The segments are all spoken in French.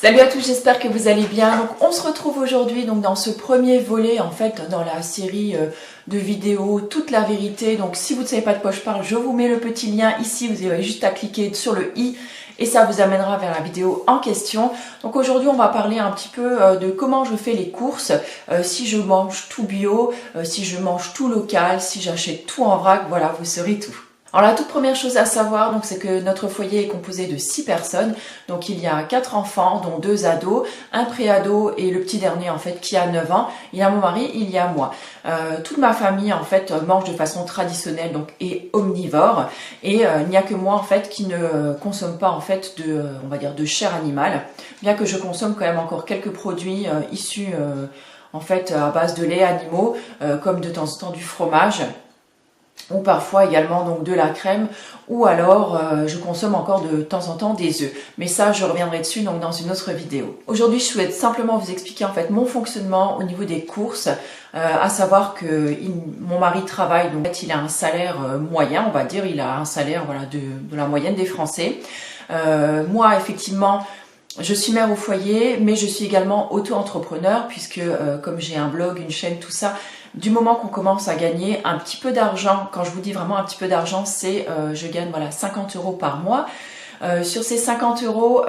Salut à tous, j'espère que vous allez bien. Donc, on se retrouve aujourd'hui donc dans ce premier volet en fait dans la série de vidéos Toute la vérité. Donc si vous ne savez pas de quoi je parle, je vous mets le petit lien ici, vous avez juste à cliquer sur le i et ça vous amènera vers la vidéo en question. Donc aujourd'hui on va parler un petit peu de comment je fais les courses, si je mange tout bio, si je mange tout local, si j'achète tout en vrac, voilà, vous saurez tout. Alors la toute première chose à savoir, donc, c'est que notre foyer est composé de 6 personnes. Donc il y a 4 enfants, dont 2 ados, un pré-ado et le petit dernier en fait qui a 9 ans. Il y a mon mari, il y a moi. Toute ma famille en fait mange de façon traditionnelle donc et omnivore. Et il n'y a que moi en fait qui ne consomme pas en fait de, on va dire, de chair animale. Bien que je consomme quand même encore quelques produits issus en fait à base de lait animaux, comme de temps en temps du fromage, ou parfois également donc de la crème, ou alors je consomme encore de temps en temps des œufs. Mais ça, je reviendrai dessus donc dans une autre vidéo. Aujourd'hui, je souhaite simplement vous expliquer en fait mon fonctionnement au niveau des courses, à savoir que mon mari travaille, donc en fait, il a un salaire moyen, on va dire, il a un salaire voilà de la moyenne des Français. Moi, effectivement, je suis mère au foyer, mais je suis également auto-entrepreneur puisque comme j'ai un blog, une chaîne, tout ça, du moment qu'on commence à gagner un petit peu d'argent, quand je vous dis vraiment un petit peu d'argent, c'est je gagne voilà 50 € par mois. Sur ces 50 €,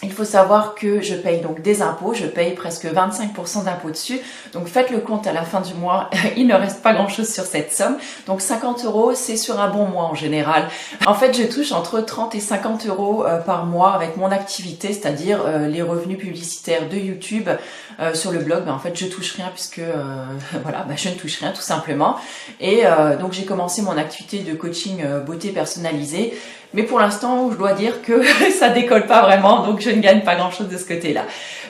il faut savoir que je paye donc des impôts, je paye presque 25% d'impôts dessus. Donc faites le compte à la fin du mois, il ne reste pas grand chose sur cette somme. Donc 50 €, c'est sur un bon mois en général. En fait, je touche entre 30 et 50 € par mois avec mon activité, c'est-à-dire les revenus publicitaires de YouTube. Sur le blog, en fait, je touche rien puisque voilà, je ne touche rien tout simplement. Et donc j'ai commencé mon activité de coaching beauté personnalisée. Mais pour l'instant, je dois dire que ça décolle pas vraiment, donc je ne gagne pas grand-chose de ce côté-là.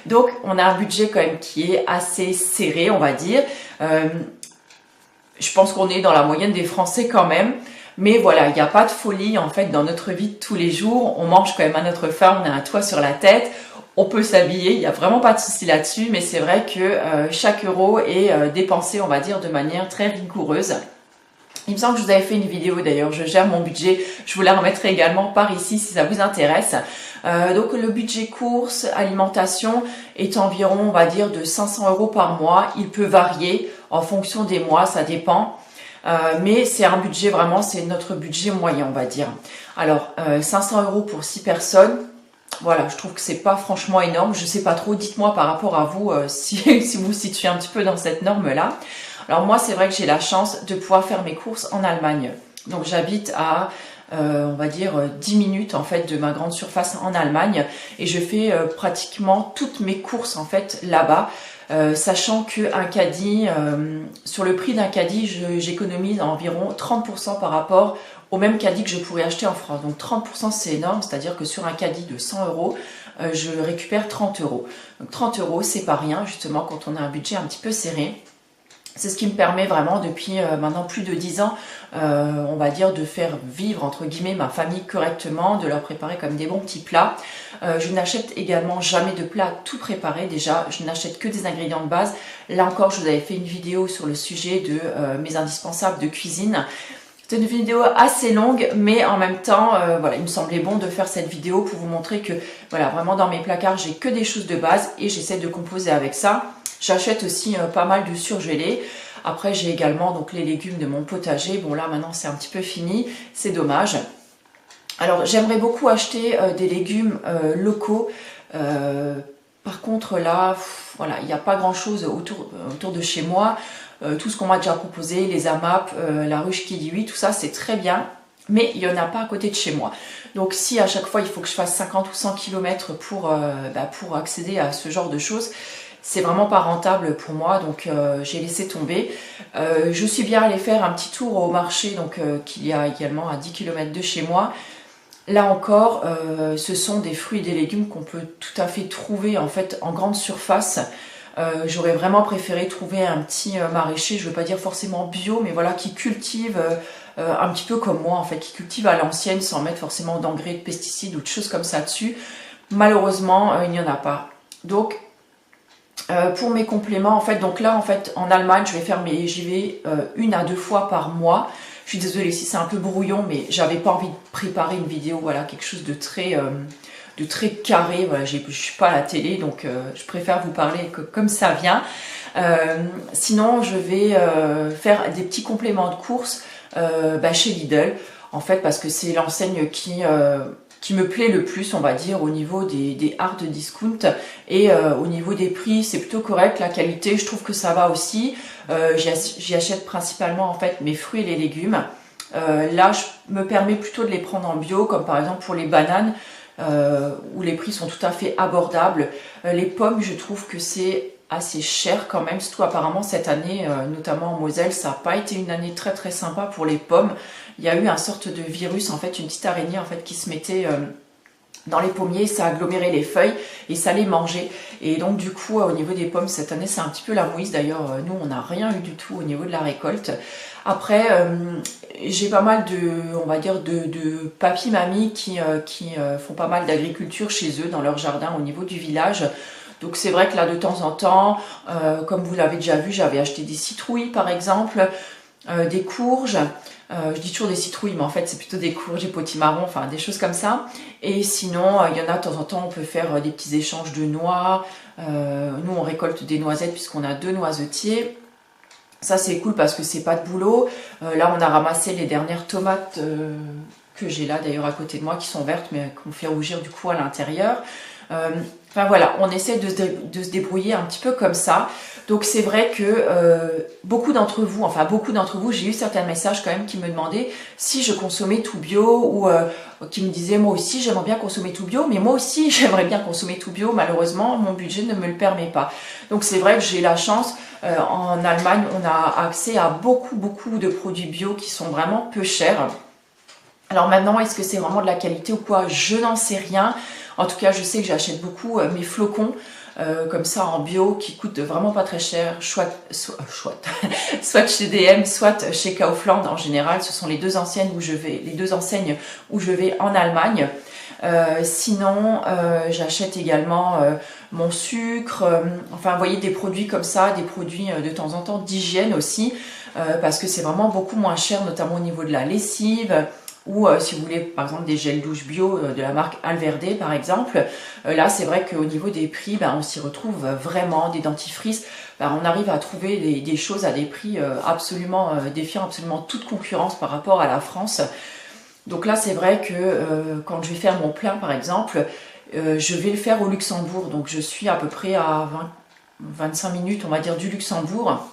Donc, on a un budget quand même qui est assez serré, on va dire. Je pense qu'on est dans la moyenne des Français quand même. Mais voilà, il n'y a pas de folie en fait dans notre vie de tous les jours. On mange quand même à notre faim, on a un toit sur la tête. On peut s'habiller, il n'y a vraiment pas de souci là-dessus. Mais c'est vrai que chaque euro est dépensé, on va dire, de manière très rigoureuse. Il me semble que je vous avais fait une vidéo d'ailleurs, je gère mon budget, je vous la remettrai également par ici si ça vous intéresse. Donc le budget courses, alimentation est environ, on va dire, de 500 € par mois. Il peut varier en fonction des mois, ça dépend. Mais c'est un budget vraiment, c'est notre budget moyen, on va dire. Alors 500 € pour 6 personnes. Voilà, je trouve que c'est pas franchement énorme. Je sais pas trop, dites-moi par rapport à vous si vous vous situez un petit peu dans cette norme-là. Alors moi, c'est vrai que j'ai la chance de pouvoir faire mes courses en Allemagne. Donc j'habite à, on va dire, 10 minutes en fait de ma grande surface en Allemagne. Et je fais pratiquement toutes mes courses en fait là-bas. Sachant qu'un caddie, sur le prix d'un caddie, j'économise environ 30% par rapport au même caddie que je pourrais acheter en France. Donc 30% c'est énorme, c'est-à-dire que sur un caddie de 100 €, je récupère 30 €. Donc 30 € c'est pas rien justement quand on a un budget un petit peu serré. C'est ce qui me permet vraiment depuis maintenant plus de 10 ans, on va dire, de faire vivre entre guillemets ma famille correctement, de leur préparer comme des bons petits plats. Je n'achète également jamais de plats tout préparés déjà, je n'achète que des ingrédients de base. Là encore, je vous avais fait une vidéo sur le sujet de mes indispensables de cuisine. C'est une vidéo assez longue, mais en même temps, voilà, il me semblait bon de faire cette vidéo pour vous montrer que voilà, vraiment dans mes placards, j'ai que des choses de base et j'essaie de composer avec ça. J'achète aussi pas mal de surgelés. Après, j'ai également donc les légumes de mon potager. Bon, là, maintenant, c'est un petit peu fini. C'est dommage. Alors, j'aimerais beaucoup acheter des légumes locaux. Par contre, là, voilà, il n'y a pas grand-chose autour de chez moi. Tout ce qu'on m'a déjà proposé, les AMAP, la ruche kiwi, tout ça, c'est très bien. Mais il n'y en a pas à côté de chez moi. Donc si à chaque fois, il faut que je fasse 50 ou 100 km pour accéder à ce genre de choses, c'est vraiment pas rentable pour moi, donc j'ai laissé tomber. Je suis bien allée faire un petit tour au marché, donc qu'il y a également à 10 km de chez moi. Là encore, ce sont des fruits et des légumes qu'on peut tout à fait trouver en fait en grande surface. J'aurais vraiment préféré trouver un petit maraîcher, je ne veux pas dire forcément bio, mais voilà, qui cultive un petit peu comme moi en fait, qui cultive à l'ancienne sans mettre forcément d'engrais, de pesticides ou de choses comme ça dessus. Malheureusement, il n'y en a pas. Donc pour mes compléments, en fait, donc là, en fait, en Allemagne, j'y vais 1 à 2 fois par mois. Je suis désolée si c'est un peu brouillon, mais j'avais pas envie de préparer une vidéo, voilà, quelque chose de de très carré. Voilà, je suis pas à la télé, donc je préfère vous parler comme ça vient. Sinon, je vais faire des petits compléments de course chez Lidl, en fait, parce que c'est l'enseigne qui me plaît le plus, on va dire, au niveau des hard discount et au niveau des prix, c'est plutôt correct. La qualité, je trouve que ça va aussi. J'y achète principalement en fait mes fruits et les légumes. Là, je me permets plutôt de les prendre en bio, comme par exemple pour les bananes, où les prix sont tout à fait abordables. Les pommes, je trouve que c'est assez cher quand même, surtout apparemment cette année, notamment en Moselle, ça n'a pas été une année très très sympa pour les pommes. Il y a eu un sorte de virus, en fait, une petite araignée en fait qui se mettait dans les pommiers, ça agglomérait les feuilles et ça les mangeait. Et donc du coup, au niveau des pommes, cette année, c'est un petit peu la mouise. D'ailleurs, nous, on n'a rien eu du tout au niveau de la récolte. Après, j'ai pas mal on va dire, de papy-mamies qui font pas mal d'agriculture chez eux, dans leur jardin, au niveau du village. Donc c'est vrai que là, de temps en temps, comme vous l'avez déjà vu, j'avais acheté des citrouilles, par exemple, des courges. Je dis toujours des citrouilles, mais en fait, c'est plutôt des courges, des potimarrons, enfin, des choses comme ça. Et sinon, il y en a de temps en temps, on peut faire des petits échanges de noix. Nous, on récolte des noisettes puisqu'on a 2 noisetiers. Ça, c'est cool parce que c'est pas de boulot. Là, on a ramassé les dernières tomates que j'ai là, d'ailleurs, à côté de moi, qui sont vertes, mais qu'on fait rougir du coup à l'intérieur. Enfin voilà, on essaie de se débrouiller un petit peu comme ça. Donc c'est vrai que beaucoup d'entre vous, j'ai eu certains messages quand même qui me demandaient si je consommais tout bio ou qui me disaient moi aussi j'aimerais bien consommer tout bio, mais moi aussi j'aimerais bien consommer tout bio, malheureusement mon budget ne me le permet pas. Donc c'est vrai que j'ai la chance, en Allemagne on a accès à beaucoup de produits bio qui sont vraiment peu chers. Alors maintenant, est-ce que c'est vraiment de la qualité ou quoi? Je n'en sais rien. En tout cas, je sais que j'achète beaucoup mes flocons comme ça en bio qui coûtent vraiment pas très cher, soit chez DM, soit chez Kaufland en général. Ce sont les deux enseignes où je vais en Allemagne. Sinon, j'achète également mon sucre, enfin, vous voyez, des produits comme ça, des produits de temps en temps d'hygiène aussi, parce que c'est vraiment beaucoup moins cher, notamment au niveau de la lessive. Ou si vous voulez par exemple des gels douche bio de la marque Alverde par exemple, là c'est vrai qu'au niveau des prix, on s'y retrouve vraiment, des dentifrices, on arrive à trouver des choses à des prix absolument défiant absolument toute concurrence par rapport à la France. Donc là c'est vrai que quand je vais faire mon plein par exemple, je vais le faire au Luxembourg, donc je suis à peu près à 25 minutes on va dire du Luxembourg.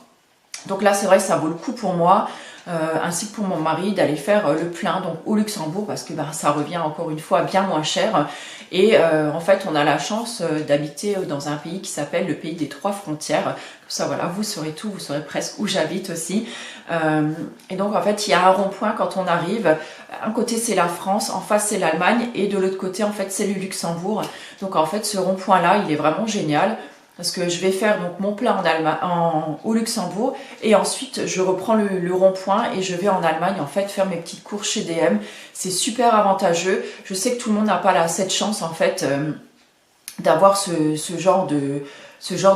Donc là c'est vrai que ça vaut le coup pour moi, ainsi que pour mon mari, d'aller faire le plein donc au Luxembourg parce que ça revient encore une fois bien moins cher. Et en fait on a la chance d'habiter dans un pays qui s'appelle le pays des 3 frontières. Comme ça voilà, vous saurez tout, vous saurez presque où j'habite aussi. Et donc en fait il y a un rond-point quand on arrive. Un côté c'est la France, en face c'est l'Allemagne et de l'autre côté en fait c'est le Luxembourg. Donc en fait ce rond-point là il est vraiment génial. Parce que je vais faire donc mon plein au Luxembourg et ensuite je reprends le rond-point et je vais en Allemagne en fait faire mes petites courses chez DM. C'est super avantageux. Je sais que tout le monde n'a pas cette chance en fait d'avoir ce genre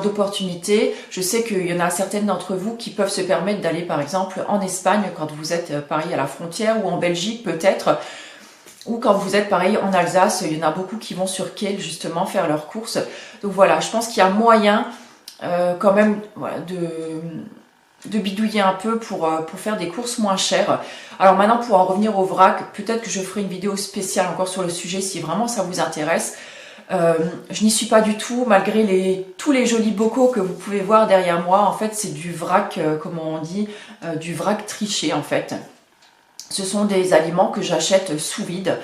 d'opportunité. Je sais qu'il y en a certaines d'entre vous qui peuvent se permettre d'aller par exemple en Espagne quand vous êtes pareil à la frontière ou en Belgique peut-être. Ou quand vous êtes pareil en Alsace, il y en a beaucoup qui vont sur Kehl justement faire leurs courses. Donc voilà, je pense qu'il y a moyen quand même voilà, de bidouiller un peu pour faire des courses moins chères. Alors maintenant pour en revenir au vrac, peut-être que je ferai une vidéo spéciale encore sur le sujet si vraiment ça vous intéresse. Je n'y suis pas du tout, malgré tous les jolis bocaux que vous pouvez voir derrière moi. En fait c'est du vrac, comment on dit, du vrac triché en fait. Ce sont des aliments que j'achète sous vide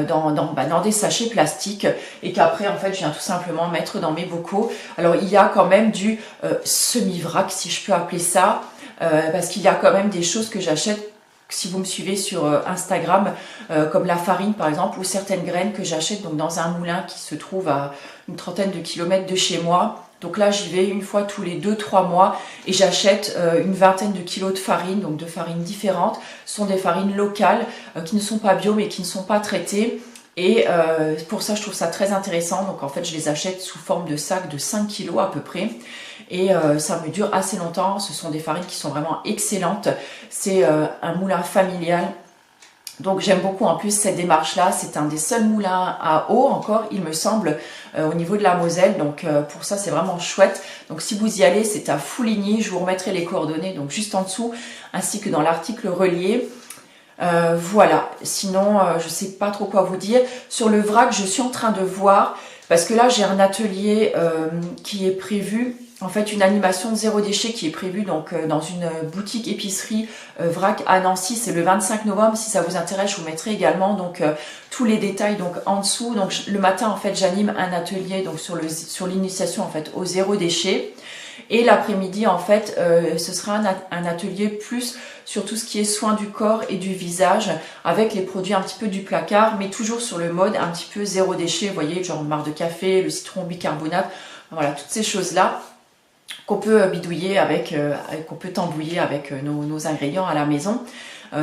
dans des sachets plastiques et qu'après en fait je viens tout simplement mettre dans mes bocaux. Alors il y a quand même du semi-vrac si je peux appeler ça, parce qu'il y a quand même des choses que j'achète si vous me suivez sur Instagram, comme la farine par exemple ou certaines graines que j'achète donc dans un moulin qui se trouve à une trentaine de kilomètres de chez moi. Donc là, j'y vais une fois tous les 2-3 mois et j'achète une vingtaine de kilos de farine, donc de farines différentes. Ce sont des farines locales qui ne sont pas bio mais qui ne sont pas traitées. Et pour ça, je trouve ça très intéressant. Donc en fait, je les achète sous forme de sac de 5 kilos à peu près. Et ça me dure assez longtemps. Ce sont des farines qui sont vraiment excellentes. C'est un moulin familial. Donc j'aime beaucoup en plus cette démarche-là, c'est un des seuls moulins à eau encore, il me semble, au niveau de la Moselle, donc pour ça c'est vraiment chouette. Donc si vous y allez, c'est à Fouligny, je vous remettrai les coordonnées donc juste en dessous, ainsi que dans l'article relié. Voilà, sinon je sais pas trop quoi vous dire. Sur le vrac, je suis en train de voir, parce que là j'ai un atelier qui est prévu, en fait une animation zéro déchet qui est prévue donc dans une boutique épicerie vrac à Nancy, c'est le 25 novembre, si ça vous intéresse je vous mettrai également donc tous les détails donc en dessous. Donc le matin en fait j'anime un atelier donc sur l'initiation en fait au zéro déchet. Et l'après-midi, en fait, ce sera un atelier plus sur tout ce qui est soins du corps et du visage, avec les produits un petit peu du placard, mais toujours sur le mode un petit peu zéro déchet. Vous voyez, genre marc de café, le citron bicarbonate, voilà, toutes ces choses-là qu'on peut bidouiller avec, qu'on peut tambouiller avec nos ingrédients à la maison.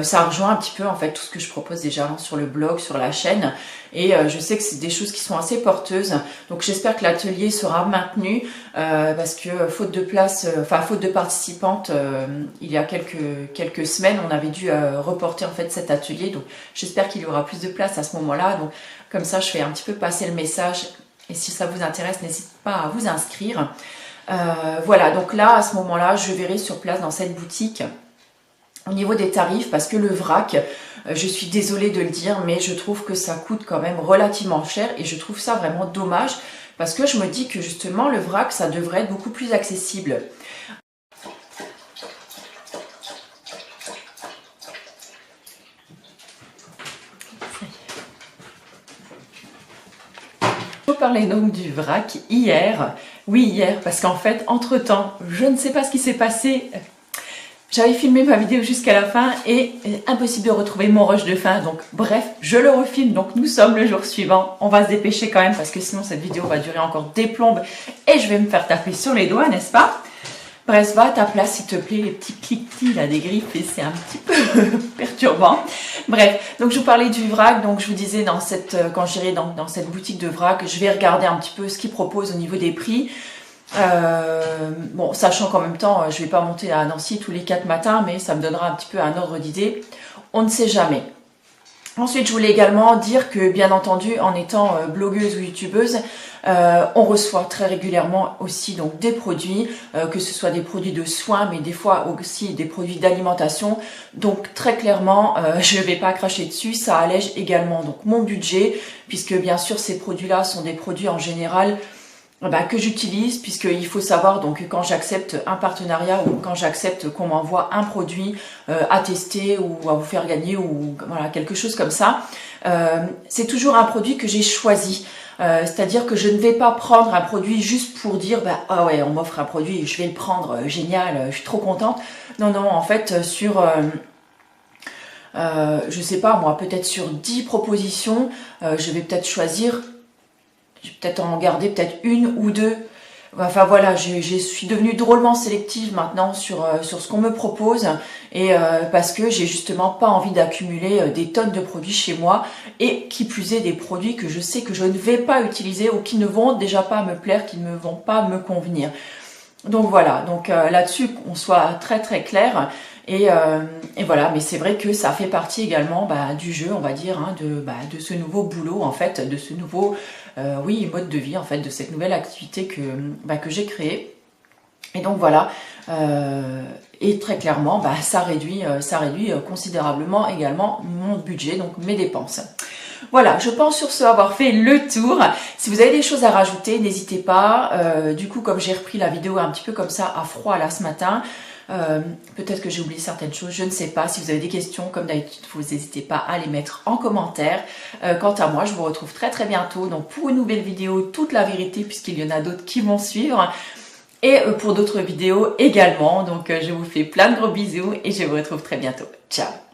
Ça rejoint un petit peu en fait tout ce que je propose déjà sur le blog, sur la chaîne, et je sais que c'est des choses qui sont assez porteuses, donc j'espère que l'atelier sera maintenu parce que faute de place, faute de participantes, il y a quelques semaines on avait dû reporter en fait cet atelier, donc j'espère qu'il y aura plus de place à ce moment-là. Donc comme ça je fais un petit peu passer le message, et si ça vous intéresse n'hésitez pas à vous inscrire. Voilà, donc là à ce moment-là je verrai sur place dans cette boutique au niveau des tarifs, parce que le vrac, je suis désolée de le dire, mais je trouve que ça coûte quand même relativement cher, et je trouve ça vraiment dommage, parce que je me dis que justement le vrac ça devrait être beaucoup plus accessible. Je parlais donc du vrac hier, oui hier, parce qu'en fait entre temps je ne sais pas ce qui s'est passé. J'avais filmé ma vidéo jusqu'à la fin et impossible de retrouver mon rush de fin. Donc bref, je le refilme. Donc nous sommes le jour suivant. On va se dépêcher quand même parce que sinon cette vidéo va durer encore des plombes et je vais me faire taper sur les doigts, n'est-ce pas? Bref, va à ta place s'il te plaît, les petits cliquetis là des griffes, et c'est un petit peu perturbant. Bref, donc je vous parlais du vrac. Donc je vous disais quand j'irai dans cette boutique de vrac, je vais regarder un petit peu ce qu'ils proposent au niveau des prix. Bon, sachant qu'en même temps je vais pas monter à Nancy tous les 4 matins, mais ça me donnera un petit peu un ordre d'idée, on ne sait jamais. Ensuite je voulais également dire que bien entendu en étant blogueuse ou youtubeuse, on reçoit très régulièrement aussi donc des produits, que ce soit des produits de soins, mais des fois aussi des produits d'alimentation. Donc très clairement je vais pas cracher dessus, ça allège également donc mon budget, puisque bien sûr ces produits là sont des produits en général que j'utilise, puisqu'il faut savoir donc quand j'accepte un partenariat ou quand j'accepte qu'on m'envoie un produit à tester ou à vous faire gagner ou voilà quelque chose comme ça, c'est toujours un produit que j'ai choisi. C'est-à-dire que je ne vais pas prendre un produit juste pour dire ah ouais on m'offre un produit, je vais le prendre, génial, je suis trop contente. Non, en fait sur je sais pas moi, peut-être sur 10 propositions, je vais peut-être choisir, je vais peut-être en garder peut-être une ou deux. Enfin voilà, je suis devenue drôlement sélective maintenant sur ce qu'on me propose, et parce que j'ai justement pas envie d'accumuler des tonnes de produits chez moi, et qui plus est des produits que je sais que je ne vais pas utiliser ou qui ne vont déjà pas me plaire, qui ne vont pas me convenir. Donc voilà, donc là-dessus qu'on soit très très clair. Et voilà, mais c'est vrai que ça fait partie également du jeu, on va dire, hein, de ce nouveau boulot, en fait, de ce nouveau mode de vie, en fait, de cette nouvelle activité que j'ai créée. Et donc voilà, et très clairement, ça réduit considérablement également mon budget, donc mes dépenses. Voilà, je pense sur ce avoir fait le tour. Si vous avez des choses à rajouter, n'hésitez pas. Du coup, comme j'ai repris la vidéo un petit peu comme ça à froid là ce matin, peut-être que j'ai oublié certaines choses, je ne sais pas. Si vous avez des questions, comme d'habitude, vous n'hésitez pas à les mettre en commentaire. Quant à moi, je vous retrouve très très bientôt donc pour une nouvelle vidéo, toute la vérité, puisqu'il y en a d'autres qui vont suivre. Et pour d'autres vidéos également. Donc je vous fais plein de gros bisous et je vous retrouve très bientôt. Ciao!